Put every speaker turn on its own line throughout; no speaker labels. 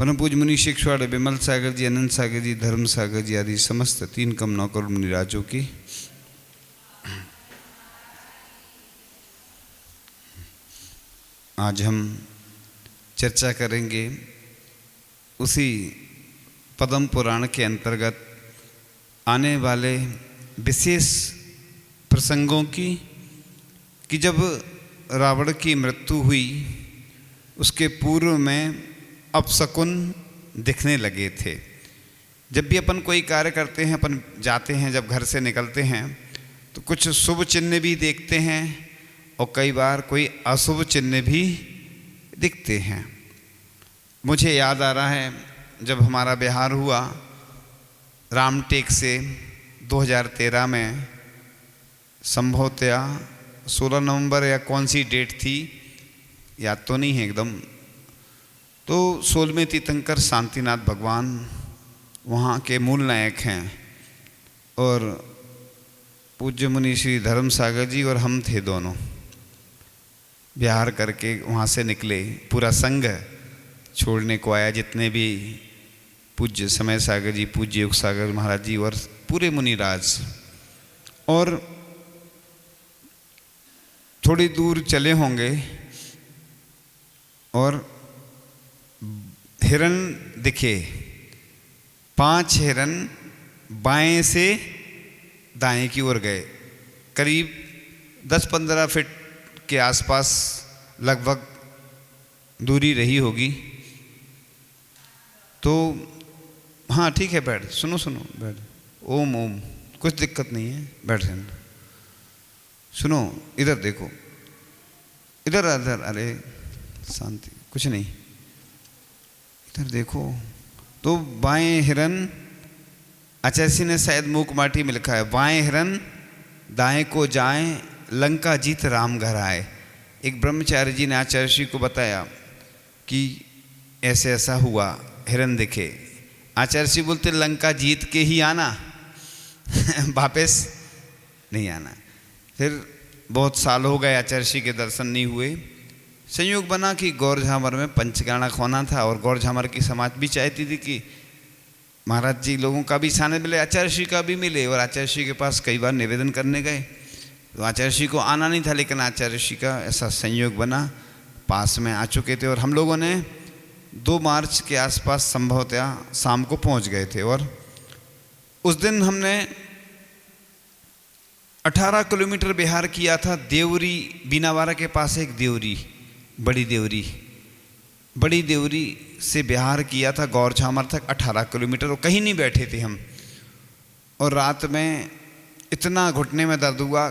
परम पूज्य मुनि शिक्षवाड़ विमल सागर जी, अनंत सागर जी, धर्म सागर जी आदि समस्त 3 कम 9 करोड़ मुनिराजों की आज हम चर्चा करेंगे उसी पद्म पुराण के अंतर्गत आने वाले विशेष प्रसंगों की कि जब रावण की मृत्यु हुई उसके पूर्व में अपशकुन दिखने लगे थे। जब भी अपन कोई कार्य करते हैं, अपन जाते हैं, जब घर से निकलते हैं तो कुछ शुभ चिन्ह भी देखते हैं और कई बार कोई अशुभ चिन्ह भी दिखते हैं। मुझे याद आ रहा है जब हमारा बिहार हुआ रामटेक से 2013 में, संभवतः 16 नवंबर या कौन सी डेट थी याद तो नहीं है एकदम, तो 16वें तीर्थंकर शांतिनाथ भगवान वहाँ के मूल नायक हैं और पूज्य मुनि श्री धर्म सागर जी और हम थे, दोनों बिहार करके वहाँ से निकले। पूरा संघ छोड़ने को आया, जितने भी पूज्य समय सागर जी, पूज्य युग सागर महाराज जी और पूरे मुनिराज। और थोड़ी दूर चले होंगे और हिरण दिखे, 5 हिरण बाएं से दाएं की ओर गए, करीब 10-15 फीट के आसपास लगभग दूरी रही होगी। तो हाँ ठीक है, बैठ, सुनो बैठ, ओम ओम, कुछ दिक्कत नहीं है, बैठ जाना। सुनो, इधर देखो, इधर इधर, अरे शांति, कुछ नहीं, इधर देखो। तो बाएं हिरन, आचार्य ने शायद मूक माटी में लिखा है, बाएं हिरन दाएं को जाएं, लंका जीत राम घर आए। एक ब्रह्मचारी जी ने आचार्य श्री को बताया कि ऐसे ऐसा हुआ, हिरन दिखे। आचार्य श्री बोलते लंका जीत के ही आना वापस नहीं आना। फिर बहुत साल हो गए आचार्य श्री के दर्शन नहीं हुए। संयोग बना कि गौर झामर में पंचगाना खोना था और गौर झामर की समाज भी चाहती थी कि महाराज जी लोगों का भी साने मिले, आचार्य श्री का भी मिले। और आचार्य श्री के पास कई बार निवेदन करने गए तो आचार्य श्री को आना नहीं था, लेकिन आचार्य श्री का ऐसा संयोग बना, पास में आ चुके थे। और हम लोगों ने 2 मार्च के आसपास संभवतः शाम को पहुंच गए थे। और उस दिन हमने 18 किलोमीटर बिहार किया था। देवरी, बीनावारा के पास एक देवरी, बड़ी देवरी से बिहार किया था, गौर झामर तक 18 किलोमीटर, और कहीं नहीं बैठे थे हम। और रात में इतना घुटने में दर्द हुआ,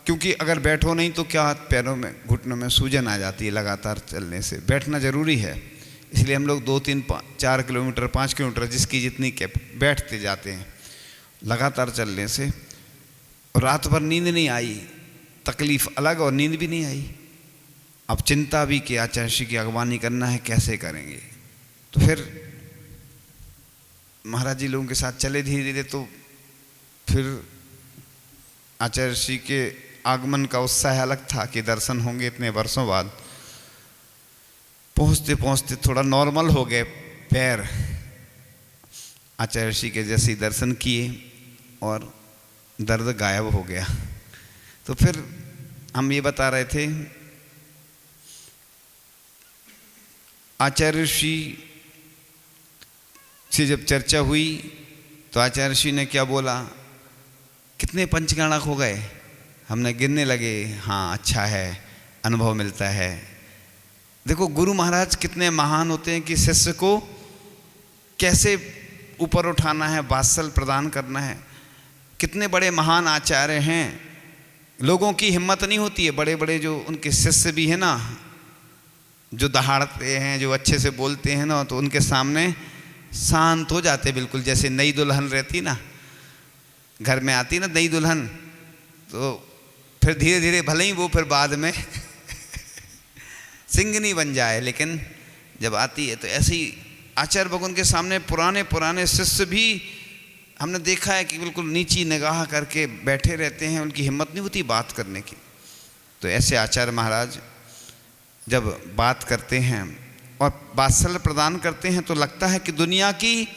क्योंकि अगर बैठो नहीं तो क्या पैरों में, घुटनों में सूजन आ जाती है लगातार चलने से। बैठना ज़रूरी है, इसलिए हम लोग 2-3-4 किलोमीटर, 5 किलोमीटर, जिसकी जितनी कैप, बैठते जाते हैं लगातार चलने से। और रात भर नींद नहीं आई, तकलीफ़ अलग और नींद भी नहीं आई। अब चिंता भी कि आचार्य श्री की अगवानी करना है, कैसे करेंगे। तो फिर महाराज जी लोगों के साथ चले धीरे धीरे। तो फिर आचार्य श्री के आगमन का उत्साह अलग था कि दर्शन होंगे इतने वर्षों बाद। पहुँचते पहुँचते थोड़ा नॉर्मल हो गए पैर, आचार्य श्री के जैसे ही दर्शन किए और दर्द गायब हो गया। तो फिर हम ये बता रहे थे, आचार्य श्री से जब चर्चा हुई तो आचार्य श्री ने क्या बोला, कितने पंचगाणक हो गए? हमने गिनने लगे, हाँ अच्छा है, अनुभव मिलता है। देखो गुरु महाराज कितने महान होते हैं कि शिष्य को कैसे ऊपर उठाना है, वात्सल प्रदान करना है। कितने बड़े महान आचार्य हैं, लोगों की हिम्मत नहीं होती है। बड़े बड़े जो उनके शिष्य भी हैं ना, जो दहाड़ते हैं, जो अच्छे से बोलते हैं ना, तो उनके सामने शांत हो जाते बिल्कुल। जैसे नई दुल्हन रहती ना, घर में आती ना नई दुल्हन, तो फिर धीरे धीरे भले ही वो फिर बाद में सिंगनी बन जाए, लेकिन जब आती है तो ऐसे ही आचार्य भगवान के सामने पुराने शिष्य भी हमने देखा है कि बिल्कुल नीची निगाह करके बैठे रहते हैं, उनकी हिम्मत नहीं होती बात करने की। तो ऐसे आचार्य महाराज जब बात करते हैं और वात्सल्य प्रदान करते हैं तो लगता है कि दुनिया की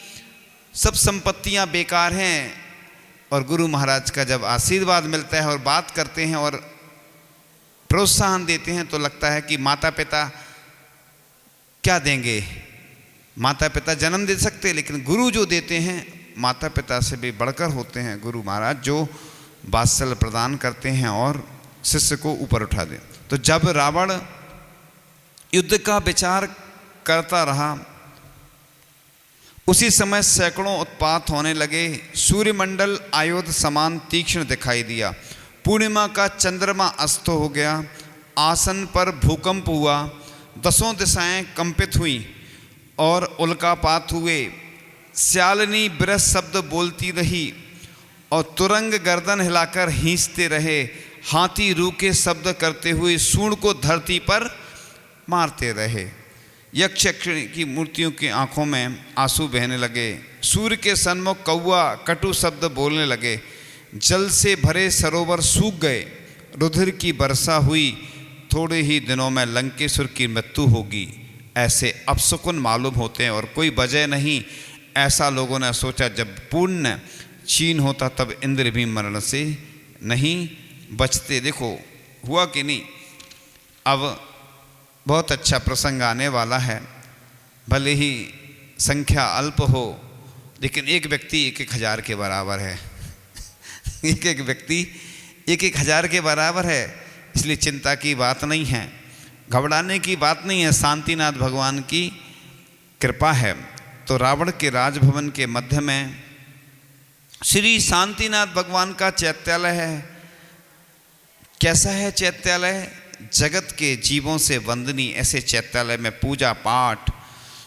सब संपत्तियां बेकार हैं, और गुरु महाराज का जब आशीर्वाद मिलता है और बात करते हैं और प्रोत्साहन देते हैं तो लगता है कि माता पिता क्या देंगे। माता पिता जन्म दे सकते, लेकिन गुरु जो देते हैं माता पिता से भी बढ़कर होते हैं गुरु महाराज, जो वात्सल्य प्रदान करते हैं और शिष्य को ऊपर उठा दे। तो जब रावण युद्ध का विचार करता रहा, उसी समय सैकड़ों उत्पात होने लगे। सूर्यमंडल आयुध समान तीक्ष्ण दिखाई दिया। पूर्णिमा का चंद्रमा अस्त हो गया। आसन पर भूकंप हुआ। 10 दिशाएं कंपित हुई और उल्कापात हुए। स्यालिनी बिरस शब्द बोलती रही और तुरंग गर्दन हिलाकर हींचते रहे। हाथी रूखे शब्द करते हुए सूंड को धरती पर मारते रहे। यक्ष यक्षिणी की मूर्तियों की आंखों में आंसू बहने लगे। सूर्य के सन्मुख कौवा कटु शब्द बोलने लगे। जल से भरे सरोवर सूख गए। रुधिर की वर्षा हुई। थोड़े ही दिनों में लंकेश्वर की मृत्यु होगी। ऐसे अपशकुन मालूम होते हैं और कोई वजह नहीं। ऐसा लोगों ने सोचा। जब पुण्य क्षीण होता तब इंद्र भी मरण से नहीं बचते। देखो हुआ कि नहीं। अब बहुत अच्छा प्रसंग आने वाला है। भले ही संख्या अल्प हो, लेकिन एक व्यक्ति 1,000 के बराबर है। एक व्यक्ति 1,000 के बराबर है। इसलिए चिंता की बात नहीं है, घबराने की बात नहीं है। शांतिनाथ भगवान की कृपा है। तो रावण के राजभवन के मध्य में श्री शांतिनाथ भगवान का चैत्यालय है। कैसा है चैत्यालय? जगत के जीवों से वंदनीय ऐसे चैत्यालय में पूजा पाठ,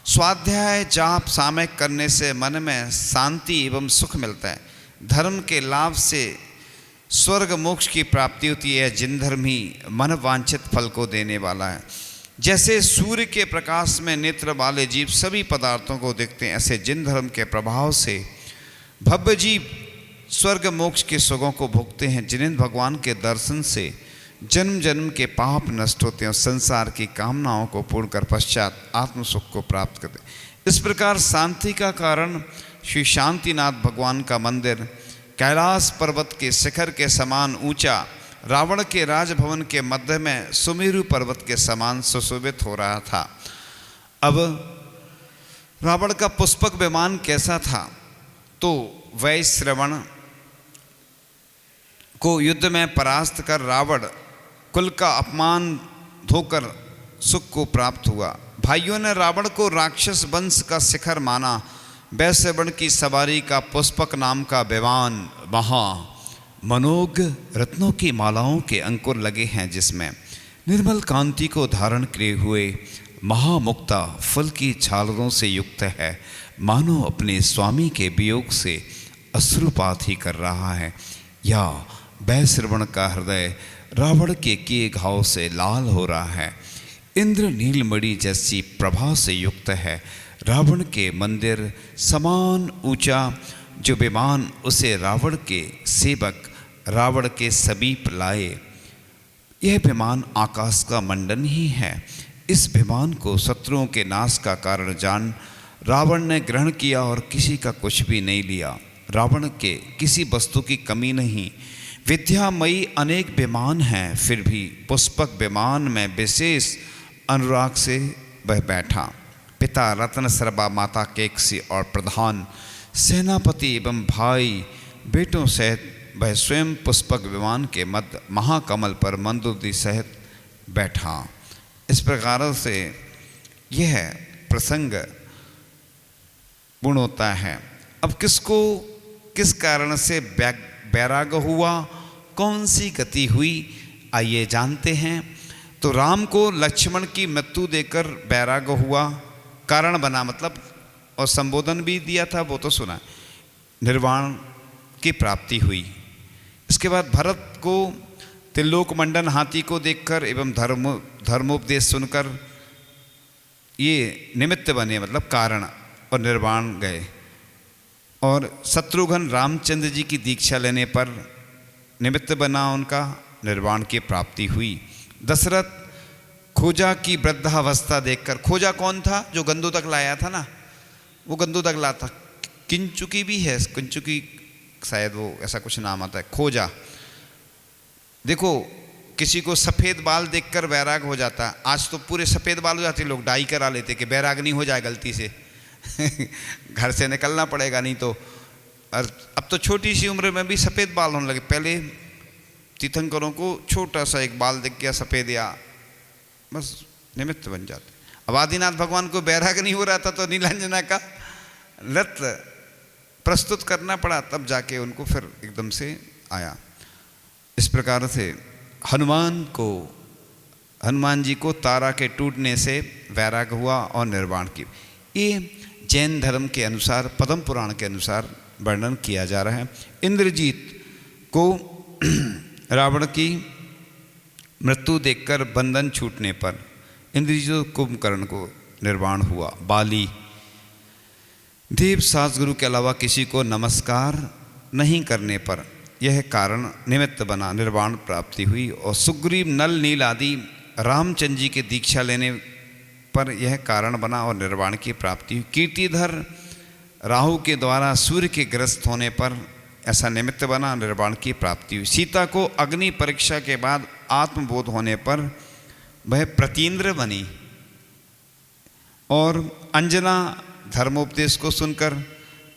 स्वाध्याय, जाप, सामयिक करने से मन में शांति एवं सुख मिलता है। धर्म के लाभ से स्वर्ग मोक्ष की प्राप्ति होती है। जिन धर्म ही मन वांछित फल को देने वाला है। जैसे सूर्य के प्रकाश में नेत्र वाले जीव सभी पदार्थों को देखते हैं, ऐसे जिन धर्म के प्रभाव से भव्य जीव स्वर्ग मोक्ष के सुखों को भोगते हैं, जिन्हें भगवान के दर्शन से जन्म जन्म के पाप नष्ट होते हैं और संसार की कामनाओं को पूर्ण कर पश्चात आत्म सुख को प्राप्त करते हैं। इस प्रकार शांति का कारण श्री शांतिनाथ भगवान का मंदिर कैलाश पर्वत के शिखर के समान ऊंचा, रावण के राजभवन के मध्य में सुमेरु पर्वत के समान सुशोभित हो रहा था। अब रावण का पुष्पक विमान कैसा था? तो वैश्रवण को युद्ध में परास्त कर रावण कुल का अपमान धोकर सुख को प्राप्त हुआ। भाइयों ने रावण को राक्षस वंश का शिखर माना। वैश्रवण की सवारी का पुष्पक नाम का विमान महा मनोग रत्नों की मालाओं के अंकुर लगे हैं, जिसमें निर्मल कांति को धारण किए हुए महामुक्ता फल की छालरों से युक्त है। मानो अपने स्वामी के वियोग से अश्रुपात ही कर रहा है। या वैश्रवण का हृदय रावण के किए घाव से लाल हो रहा है। इंद्र नीलमणि जैसी प्रभा से युक्त है। रावण के मंदिर समान ऊंचा जो विमान उसे रावण के सेवक रावण के समीप लाए। यह विमान आकाश का मंडन ही है। इस विमान को शत्रुओं के नाश का कारण जान रावण ने ग्रहण किया और किसी का कुछ भी नहीं लिया। रावण के किसी वस्तु की कमी नहीं। विद्यामयी अनेक विमान हैं, फिर भी पुष्पक विमान में विशेष अनुराग से वह बैठा। पिता रत्न सर्बा, माता केकसी और प्रधान सेनापति एवं भाई बेटों सहित वह स्वयं पुष्पक विमान के मध्य महाकमल पर मंदोदरी सहित बैठा। इस प्रकार से यह प्रसंग पूर्ण होता है। अब किसको किस कारण से वैराग्य हुआ, कौन सी गति हुई, आइए जानते हैं। तो राम को लक्ष्मण की मृत्यु देकर वैराग्य हुआ, कारण बना मतलब, और संबोधन भी दिया था वो तो सुना। निर्वाण की प्राप्ति हुई। इसके बाद भरत को त्रिलोक मंडन हाथी को देखकर एवं धर्मोपदेश सुनकर ये निमित्त बने, मतलब कारण, और निर्वाण गए। और शत्रुघ्न रामचंद्र जी की दीक्षा लेने पर निमित्त बना, उनका निर्वाण की प्राप्ति हुई। दशरथ खोजा की वृद्धावस्था देखकर, खोजा कौन था? जो गंदू तक लाया था ना, वो गंदू तक लाता। किंचुकी भी है, किंचुकी शायद वो ऐसा कुछ नाम आता है, खोजा। देखो किसी को सफ़ेद बाल देखकर वैराग हो जाता, आज तो पूरे सफ़ेद बाल हो जाते, लोग डाई करा लेते कि वैराग नहीं हो जाए गलती से घर से निकलना पड़ेगा नहीं तो। और अब तो छोटी सी उम्र में भी सफ़ेद बाल होने लगे। पहले तीर्थंकरों को छोटा सा एक बाल दिख गया सफ़ेद, या बस निमित्त बन जाते। अब आदिनाथ भगवान को वैराग नहीं हो रहा था तो नीलांजना का रत प्रस्तुत करना पड़ा, तब जाके उनको फिर एकदम से आया। इस प्रकार से हनुमान जी को तारा के टूटने से वैराग हुआ और निर्वाण की। ये जैन धर्म के अनुसार, पद्म पुराण के अनुसार वर्णन किया जा रहा है। इंद्रजीत को रावण की मृत्यु देखकर बंधन छूटने पर इंद्रजीत कुंभकर्ण को निर्वाण हुआ। बाली देव सासगुरु के अलावा किसी को नमस्कार नहीं करने पर यह कारण निमित्त बना, निर्वाण प्राप्ति हुई। और सुग्रीव, नल, नील आदि रामचंद्र जी के दीक्षा लेने पर यह कारण बना और निर्वाण की प्राप्ति हुई। कीर्तिधर राहु के द्वारा सूर्य के ग्रस्त होने पर ऐसा निमित्त बना, निर्वाण की प्राप्ति हुई। सीता को अग्नि परीक्षा के बाद आत्मबोध होने पर वह प्रतीन्द्र बनी और अंजना धर्मोपदेश को सुनकर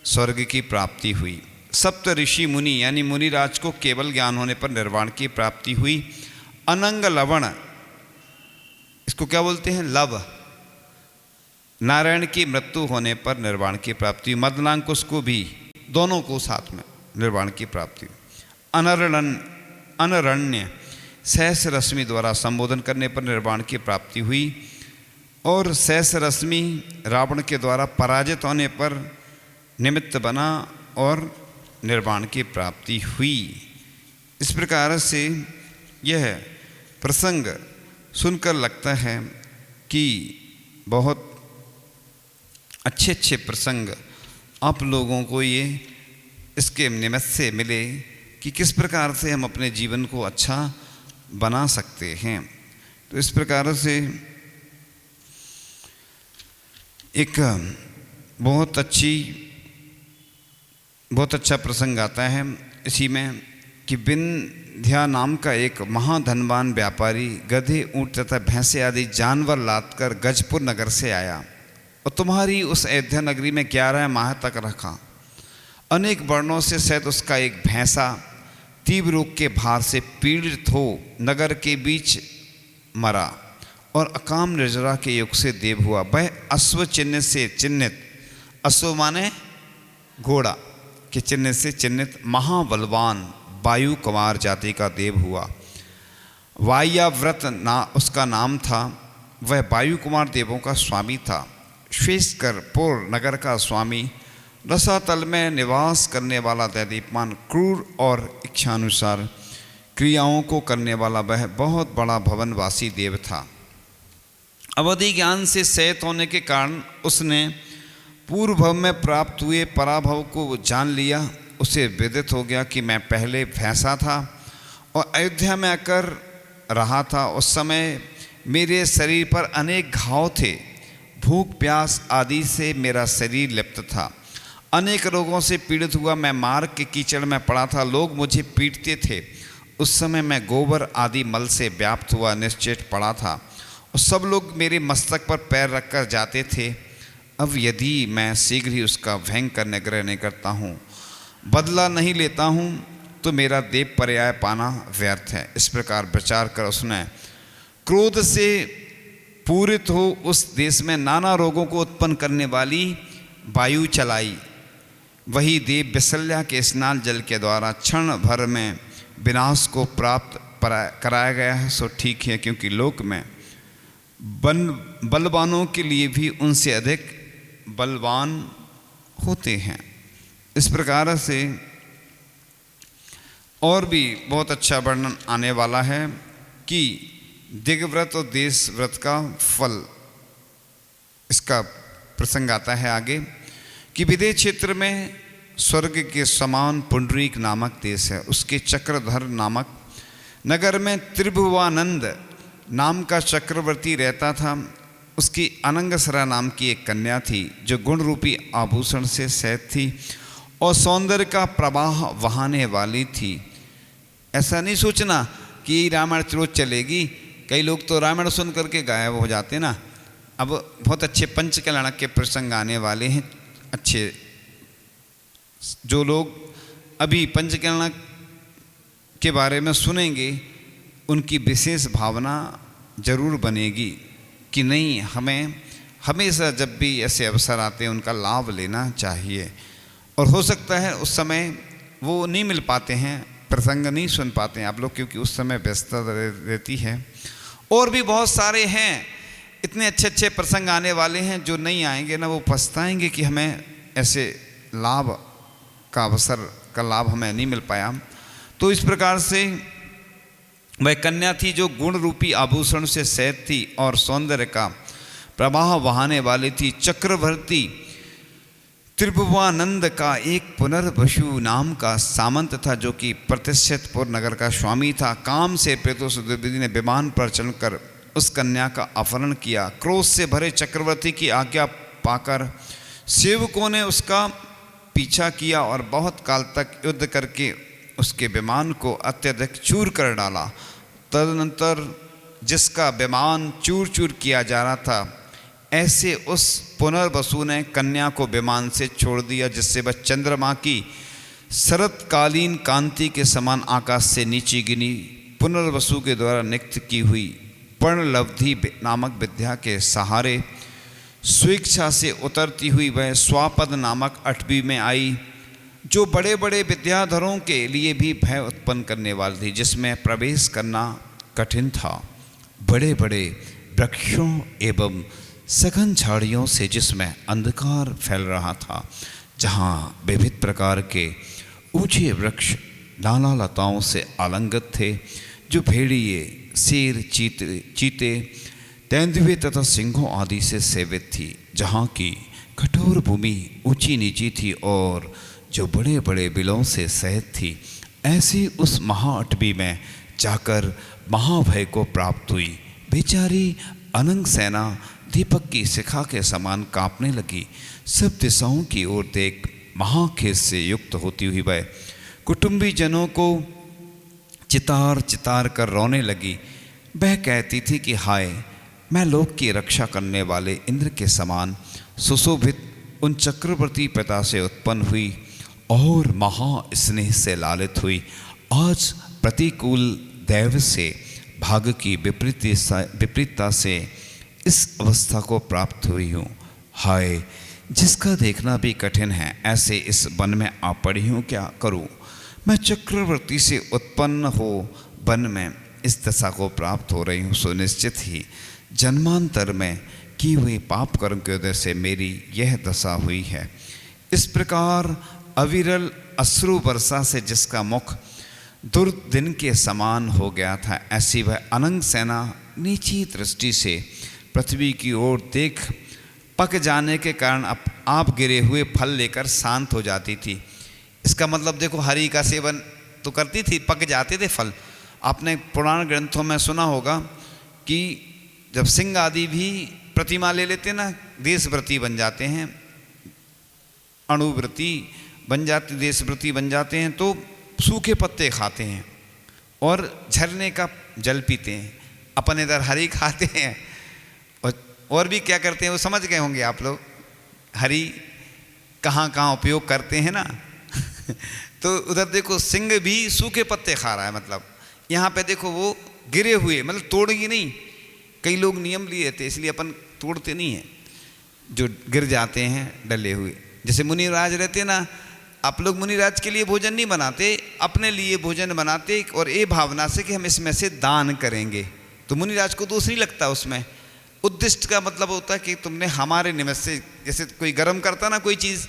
स्वर्ग की प्राप्ति हुई। सप्त ऋषि मुनि यानी मुनिराज को केवल ज्ञान होने पर निर्वाण की प्राप्ति हुई। अनंग लवण, इसको क्या बोलते हैं? लव, नारायण की मृत्यु होने पर निर्वाण की प्राप्ति हुई। मदनांकुश को भी, दोनों को साथ में निर्वाण की प्राप्ति हुई। अनरण्य सहस्र रश्मि द्वारा संबोधन करने पर निर्वाण की प्राप्ति हुई। और सहस्र रश्मि रावण के द्वारा पराजित होने पर निमित्त बना और निर्वाण की प्राप्ति हुई। इस प्रकार से यह प्रसंग सुनकर लगता है कि बहुत अच्छे अच्छे प्रसंग आप लोगों को ये इसके निमित्त से मिले कि किस प्रकार से हम अपने जीवन को अच्छा बना सकते हैं। तो इस प्रकार से एक बहुत अच्छा प्रसंग आता है इसी में कि विंध्या नाम का एक महाधनवान व्यापारी गधे, ऊंट तथा भैंसे आदि जानवर लादकर गजपुर नगर से आया और तुम्हारी उस अयोध्या नगरी में 11 माह तक रखा। अनेक वर्णों से सहित उसका एक भैंसा तीव्र रोग के भार से पीड़ित हो नगर के बीच मरा और अकाम निर्जरा के युग से देव हुआ। वह अश्व चिन्ह से चिन्हित, अश्व माने घोड़ा के चिन्ह से चिन्हित महाबलवान वायु कुमार जाति का देव हुआ। वायाव्रत उसका नाम था। वह वायु कुमार देवों का स्वामी था। श्वेतकर नगर का स्वामी, रसातल में निवास करने वाला दैदीप्यमान, क्रूर और इच्छानुसार क्रियाओं को करने वाला वह बहुत बड़ा भवनवासी देव था। अवधि ज्ञान से सहित होने के कारण उसने पूर्व भव में प्राप्त हुए पराभव को जान लिया। उसे विदित हो गया कि मैं पहले भैंसा था और अयोध्या में आकर रहा था। उस समय मेरे शरीर पर अनेक घाव थे। भूख प्यास आदि से मेरा शरीर लिप्त था। अनेक रोगों से पीड़ित हुआ मैं मार्ग के कीचड़ में पड़ा था। लोग मुझे पीटते थे। उस समय मैं गोबर आदि मल से व्याप्त हुआ निश्चेत पड़ा था और सब लोग मेरे मस्तक पर पैर रखकर जाते थे। अब यदि मैं शीघ्र ही उसका भयंकर निग्रह नहीं करता हूँ, बदला नहीं लेता हूँ, तो मेरा देव पर्याय पाना व्यर्थ है। इस प्रकार विचार कर उसने क्रोध से पूरित हो उस देश में नाना रोगों को उत्पन्न करने वाली वायु चलाई। वही देव विशल्या के स्नान जल के द्वारा क्षण भर में विनाश को प्राप्त कराया गया है। सो ठीक है, क्योंकि लोक में बलवानों के लिए भी उनसे अधिक बलवान होते हैं। इस प्रकार से और भी बहुत अच्छा वर्णन आने वाला है कि दिग्व्रत और देश व्रत का फल, इसका प्रसंग आता है आगे कि विदेह क्षेत्र में स्वर्ग के समान पुंडरीक नामक देश है। उसके चक्रधर नामक नगर में त्रिभुवानंद नाम का चक्रवर्ती रहता था। उसकी अनंगसरा नाम की एक कन्या थी जो गुण रूपी आभूषण से सहित थी और सौंदर्य का प्रवाह बहाने वाली थी। ऐसा नहीं सोचना कि रामायण रोज चलेगी। कई लोग तो रामायण सुन करके गायब हो जाते ना। अब बहुत अच्छे पंचकल्याण के प्रसंग आने वाले हैं। अच्छे जो लोग अभी पंचकल्याण के बारे में सुनेंगे उनकी विशेष भावना जरूर बनेगी कि नहीं, हमें हमेशा जब भी ऐसे अवसर आते हैं उनका लाभ लेना चाहिए। और हो सकता है उस समय वो नहीं मिल पाते हैं, प्रसंग नहीं सुन पाते हैं आप लोग, क्योंकि उस समय व्यस्तता रहती है। और भी बहुत सारे हैं, इतने अच्छे अच्छे प्रसंग आने वाले हैं, जो नहीं आएंगे ना वो पछताएंगे कि हमें ऐसे लाभ का अवसर का लाभ हमें नहीं मिल पाया। तो इस प्रकार से वह कन्या थी जो गुण रूपी आभूषण से सहित थी और सौंदर्य का प्रवाह बहाने वाली थी। चक्रवर्ती त्रिभुवानंद का एक पुनर्वसु नाम का सामंत था जो कि प्रतिष्ठितपुर नगर का स्वामी था। काम से प्रेतों द्रौपदी ने विमान पर चढ़कर उस कन्या का अपहरण किया। क्रोध से भरे चक्रवर्ती की आज्ञा पाकर सेवकों ने उसका पीछा किया और बहुत काल तक युद्ध करके उसके विमान को अत्यधिक चूर कर डाला। तदनंतर जिसका विमान चूर चूर किया जा रहा था, ऐसे उस पुनर्वसु ने कन्या को विमान से छोड़ दिया, जिससे वह चंद्रमा की शरतकालीन कांति के समान आकाश से नीचे गिनी। पुनर्वसु के द्वारा नियुक्त की हुई पर्णलब्धि नामक विद्या के सहारे स्वेच्छा से उतरती हुई वह स्वापद नामक 8वीं में आई, जो बड़े बड़े विद्याधरों के लिए भी भय उत्पन्न करने वाली थी, जिसमें प्रवेश करना कठिन था। बड़े बड़े वृक्षों एवं सघन झाड़ियों से जिसमें अंधकार फैल रहा था, जहाँ विविध प्रकार के ऊंचे वृक्ष नाना लताओं से आलंगित थे, जो भेड़िए, शेर, चीते, तेंदुए तथा सिंहों आदि से सेवित थी, जहाँ की कठोर भूमि ऊंची नीची थी और जो बड़े बड़े बिलों से सहित थी। ऐसी उस महा8वीं में जाकर महाभय को प्राप्त हुई। बेचारी अनंग सेना दीपक की शिखा के समान कांपने लगी। सब दिशाओं की ओर देख महाखेद से युक्त होती हुई वह कुटुंबी जनों को चितार चितार कर रोने लगी। वह कहती थी कि हाय, मैं लोक की रक्षा करने वाले इंद्र के समान सुशोभित उन चक्रवर्ती पिता से उत्पन्न हुई और महा स्नेह से लालित हुई। आज प्रतिकूल दैव से, भाग्य की विपरीतता से इस अवस्था को प्राप्त हुई हूँ। हाय, जिसका देखना भी कठिन है, ऐसे इस वन में आ पड़ी हूँ, क्या करूँ? मैं चक्रवर्ती से उत्पन्न हो वन में इस दशा को प्राप्त हो रही हूँ, सुनिश्चित ही जन्मांतर में की हुई पाप कर्म के वजह से मेरी यह दशा हुई है। इस प्रकार अविरल अश्रु वर्षा से जिसका मुख दुर्दिन के समान हो गया था, ऐसी वह अनंग सेना नीची दृष्टि से पृथ्वी की ओर देख पक जाने के कारण आप गिरे हुए फल लेकर शांत हो जाती थी। इसका मतलब देखो, हरि का सेवन तो करती थी, पक जाते थे फल। आपने पुराण ग्रंथों में सुना होगा कि जब सिंह आदि भी प्रतिमा ले लेते ना, देशव्रती बन जाते हैं, अणुव्रती बन जाते, देशव्रती बन जाते हैं, तो सूखे पत्ते खाते हैं और झरने का जल पीते हैं। अपन इधर हरी खाते हैं और भी क्या करते हैं, वो समझ गए होंगे आप लोग, हरी कहाँ कहाँ उपयोग करते हैं ना। तो उधर देखो, सिंह भी सूखे पत्ते खा रहा है, मतलब यहाँ पे देखो वो गिरे हुए, मतलब तोड़ेगी नहीं। कई लोग नियम लिए थे, इसलिए अपन तोड़ते नहीं हैं, जो गिर जाते हैं डले हुए। जैसे मुनिराज रहते ना, आप लोग मुनिराज के लिए भोजन नहीं बनाते, अपने लिए भोजन बनाते और ये भावना से कि हम इसमें से दान करेंगे। तो मुनिराज को दोष नहीं लगता उसमें। उद्दिष्ट का मतलब होता है कि तुमने हमारे निमित्त से, जैसे कोई गर्म करता ना कोई चीज़,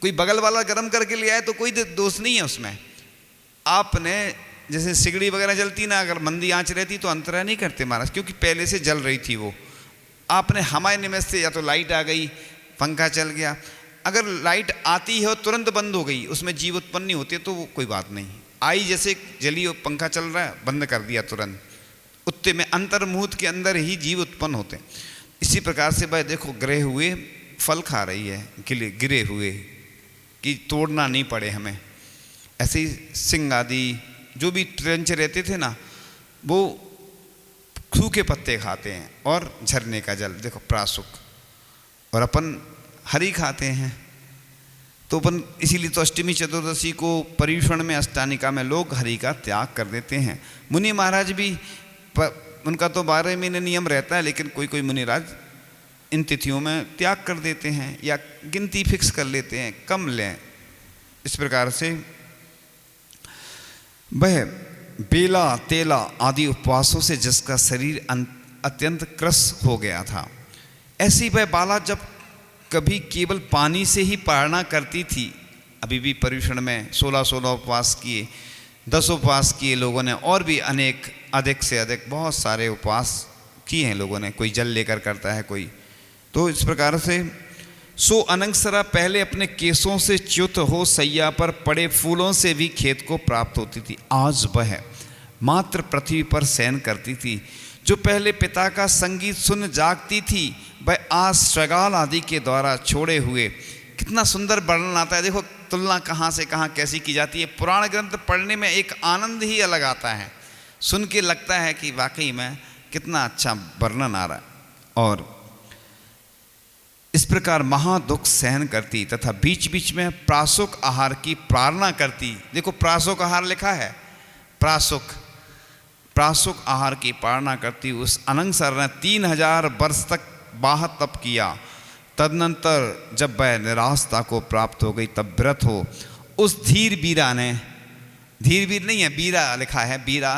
कोई बगल वाला गर्म करके ले आए तो कोई दोष नहीं है उसमें। आपने जैसे सिगड़ी वगैरह जलती ना, अगर मंदी आंच रहती तो अंतरा नहीं करते महाराज, क्योंकि पहले से जल रही थी वो। आपने हमारे निमित्त से, या तो लाइट आ गई, पंखा चल गया, अगर लाइट आती है और तुरंत बंद हो गई, उसमें जीव उत्पन्न नहीं होते, तो वो कोई बात नहीं। आई जैसे जली और पंखा चल रहा है, बंद कर दिया तुरंत, उत्ते में अंतर्मुहूर्त के अंदर ही जीव उत्पन्न होते हैं। इसी प्रकार से भाई देखो गिरे हुए फल खा रही है, गिरे हुए कि तोड़ना नहीं पड़े हमें। ऐसे ही सिंह आदि जो भी ट्रेंच रहते थे ना, वो सूखे पत्ते खाते हैं और झरने का जल, देखो प्रासुक, और अपन हरी खाते हैं। तो अपन इसीलिए तो अष्टमी चतुर्दशी को पर्युषण में अष्टानिका में लोग हरि का त्याग कर देते हैं। मुनि महाराज भी उनका तो 12 महीने नियम रहता है, लेकिन कोई कोई मुनिराज इन तिथियों में त्याग कर देते हैं या गिनती फिक्स कर लेते हैं, कम लें। इस प्रकार से वह बेला तेला आदि उपवासों से जिसका शरीर अत्यंत क्रस हो गया था, ऐसी वह बाला जब कभी केवल पानी से ही पारणा करती थी। अभी भी पर्युषण में 16 उपवास किए, 10 उपवास किए लोगों ने, और भी अनेक अधिक से अधिक बहुत सारे उपवास किए हैं लोगों ने। कोई जल लेकर करता है कोई। तो इस प्रकार से सो अनंगसरा पहले अपने केसों से च्युत हो सैया पर पड़े फूलों से भी खेत को प्राप्त होती थी। आज वह मात्र पृथ्वी पर शयन करती थी। जो पहले पिता का संगीत सुन जागती थी, वह आज श्रृगाल आदि के द्वारा छोड़े हुए, कितना सुंदर वर्णन आता है। देखो तुलना कहाँ से कहाँ कैसी की जाती है। पुराण ग्रंथ पढ़ने में एक आनंद ही अलग आता है, सुन के लगता है कि वाकई में कितना अच्छा वर्णन आ रहा है। और इस प्रकार महादुख सहन करती तथा बीच बीच में प्रासुक आहार की प्रार्थना करती। देखो प्रासुक आहार लिखा है, प्रासुक आहार की पालना करती। उस अनंगसर ने 3000 वर्ष तक 12 तप किया। तदनंतर जब वह निराशता को प्राप्त हो गई, तब व्रत हो उस धीर बीरा ने, धीर बीर नहीं है, बीरा लिखा है, बीरा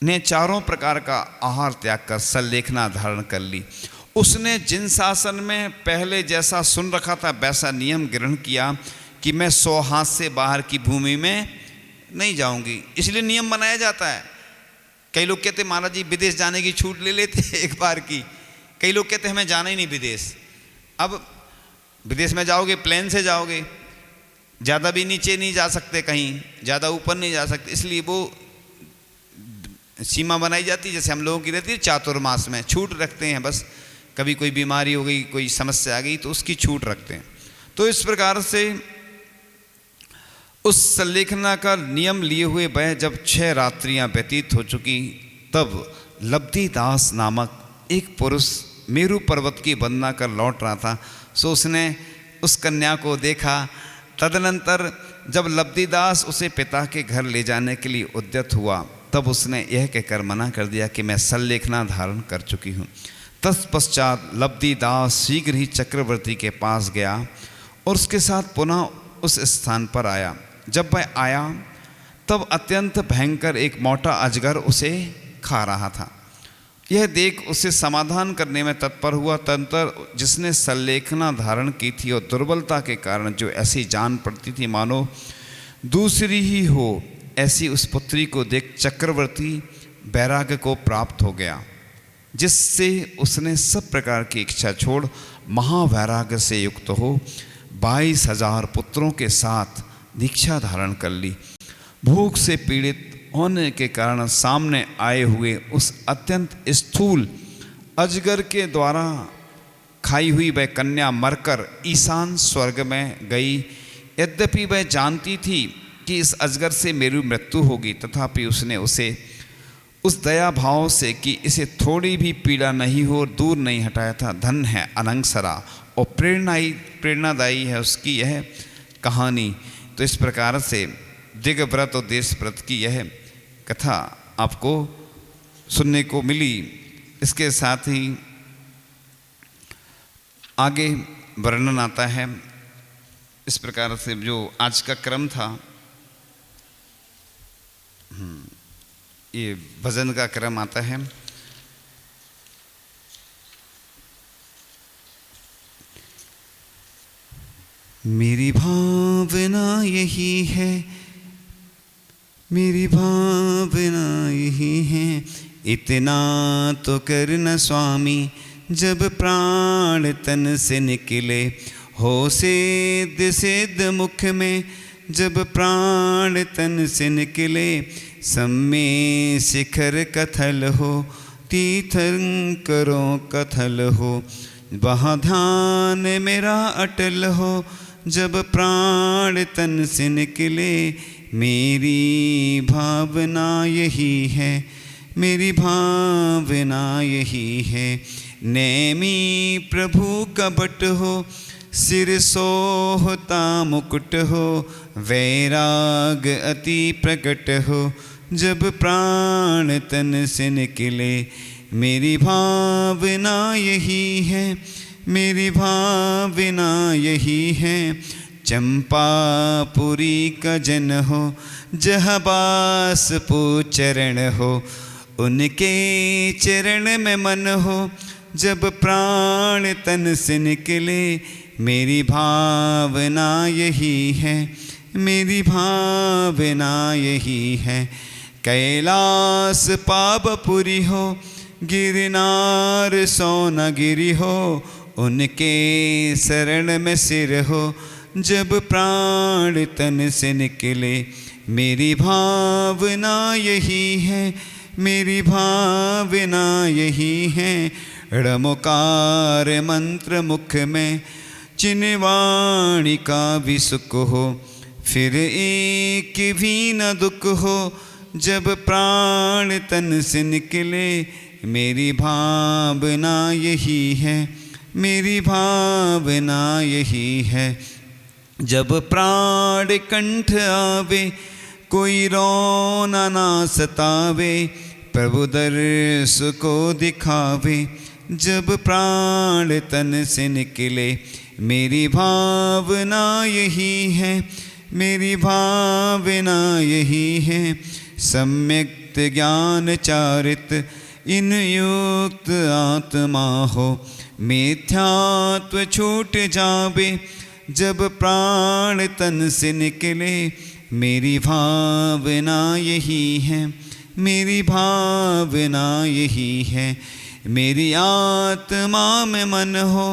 ने 4 प्रकार का आहार त्याग कर सल्लेखना धारण कर ली। उसने जिन शासन में पहले जैसा सुन रखा था वैसा नियम ग्रहण किया कि मैं 100 हाथ से बाहर की भूमि में नहीं जाऊंगी। इसलिए नियम बनाया जाता है। कई लोग कहते महाराज जी विदेश जाने की छूट ले लेते एक बार की। कई लोग कहते हमें जाना ही नहीं विदेश। अब विदेश में जाओगे प्लेन से जाओगे, ज़्यादा भी नीचे नहीं जा सकते, कहीं ज़्यादा ऊपर नहीं जा सकते, इसलिए वो सीमा बनाई जाती है। जैसे हम लोगों की रहती है चातुर्मास में छूट रखते हैं, बस कभी कोई बीमारी हो गई, कोई समस्या आ गई तो उसकी छूट रखते हैं। तो इस प्रकार से उस सल्लेखना का नियम लिए हुए वह जब 6 रात्रियां व्यतीत हो चुकी, तब लब्धिदास नामक एक पुरुष मेरु पर्वत की वंदना कर लौट रहा था। सो उसने उस कन्या को देखा। तदनंतर जब लब्धिदास उसे पिता के घर ले जाने के लिए उद्यत हुआ, तब उसने यह कहकर मना कर दिया कि मैं सल्लेखना धारण कर चुकी हूँ। तत्पश्चात लब्धिदास शीघ्र ही चक्रवर्ती के पास गया और उसके साथ पुनः उस स्थान पर आया। जब वह आया तब अत्यंत भयंकर एक मोटा अजगर उसे खा रहा था। यह देख उसे समाधान करने में तत्पर हुआ। तदनंतर जिसने सल्लेखना धारण की थी और दुर्बलता के कारण जो ऐसी जान पड़ती थी मानो दूसरी ही हो, ऐसी उस पुत्री को देख चक्रवर्ती वैराग्य को प्राप्त हो गया, जिससे उसने सब प्रकार की इच्छा छोड़ महावैराग्य से युक्त हो 22,000 पुत्रों के साथ दीक्षा धारण कर ली। भूख से पीड़ित होने के कारण सामने आए हुए उस अत्यंत स्थूल अजगर के द्वारा खाई हुई वह कन्या मरकर ईशान स्वर्ग में गई। यद्यपि वह जानती थी कि इस अजगर से मेरी मृत्यु होगी, तथापि उसने उसे उस दया भाव से कि इसे थोड़ी भी पीड़ा नहीं हो दूर नहीं हटाया था। धन है अनंगसरा और प्रेरणादायी है उसकी यह कहानी। तो इस प्रकार से दिगव्रत और देशव्रत की यह कथा आपको सुनने को मिली। इसके साथ ही आगे वर्णन आता है। इस प्रकार से जो आज का क्रम था, ये भजन का क्रम आता है। मेरी भावना यही है, मेरी भावना यही है, इतना तो करना स्वामी जब प्राण तन से निकले, हो सिद्ध सिद्ध मुख में जब प्राण तन से निकले, सम्मे शिखर कथल हो, तीर्थंकरों कथल हो, वहाँ ध्यान मेरा अटल हो। जब प्राण तन से निकले, मेरी भावना यही है, मेरी भावना यही है। नेमी प्रभु का बट हो, सिर सोहता मुकुट हो, वैराग अति प्रकट हो। जब प्राण तन से निकले, मेरी भावना यही है, मेरी भावना यही है। चंपापुरी का जन हो, जहाँ बास पो चरण हो, उनके चरण में मन हो। जब प्राण तन से निकले, मेरी भावना यही है, मेरी भावना यही है। कैलास पावपुरी हो, गिरनार सोनागिरी हो, उनके शरण में सिर हो। जब प्राण तन से निकले, मेरी भावना यही है, मेरी भावना यही है। ड़मकार मंत्र मुख में, चिन्वाणी का भी सुख हो, फिर एक भी न दुख हो। जब प्राण तन से निकले, मेरी भावना यही है, मेरी भावना यही है। जब प्राण कंठ आवे, कोई रोना ना सतावे, प्रभु दर्श को दिखावे। जब प्राण तन से निकले, मेरी भावना यही है, मेरी भावना यही है। सम्यक ज्ञान चारित, इन युक्त आत्मा हो, मिथ्यात्व छूट जावे। जब प्राण तन से निकले, मेरी भावना यही है, मेरी भावना यही है। मेरी आत्मा में मन हो,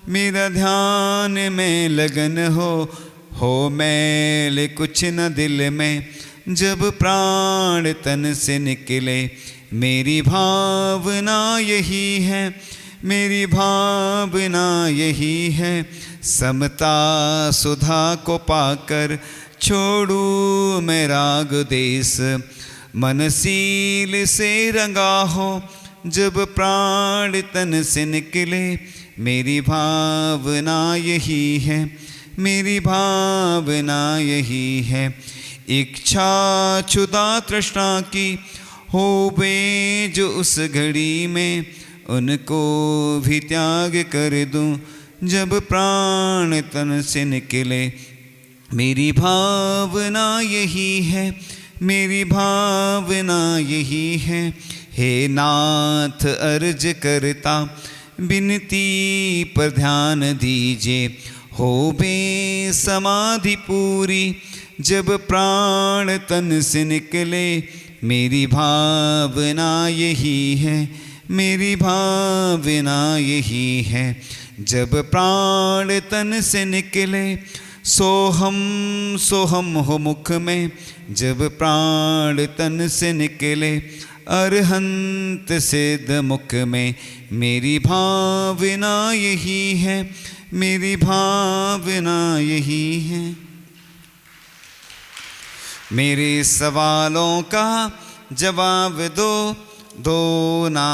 मेरा ध्यान में लगन हो मैल कुछ न दिल में। जब प्राण तन से निकले, मेरी भावना यही है, मेरी भावना यही है। समता सुधा को पाकर, छोड़ू मैं राग देश, मनसील से रंगा हो। जब प्राण तन से निकले, मेरी भावना यही है, मेरी भावना यही है। इच्छा क्षुधा तृष्णा की होवे जो उस घड़ी में, उनको भी त्याग कर दूं। जब प्राण तन से निकले, मेरी भावना यही है, मेरी भावना यही है। हे नाथ अर्ज करता, विनती पर ध्यान दीजिए, होवे समाधि पूरी। जब प्राण तन से निकले, मेरी भावना यही है, मेरी भावना यही है। जब प्राण तन से निकले, सोहम सोहम हो मुख में। जब प्राण तन से निकले, अरहंत सिद्ध मुख में। मेरी भावना यही है, मेरी भावना यही है। मेरे सवालों का जवाब दो ना।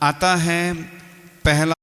आता है पहला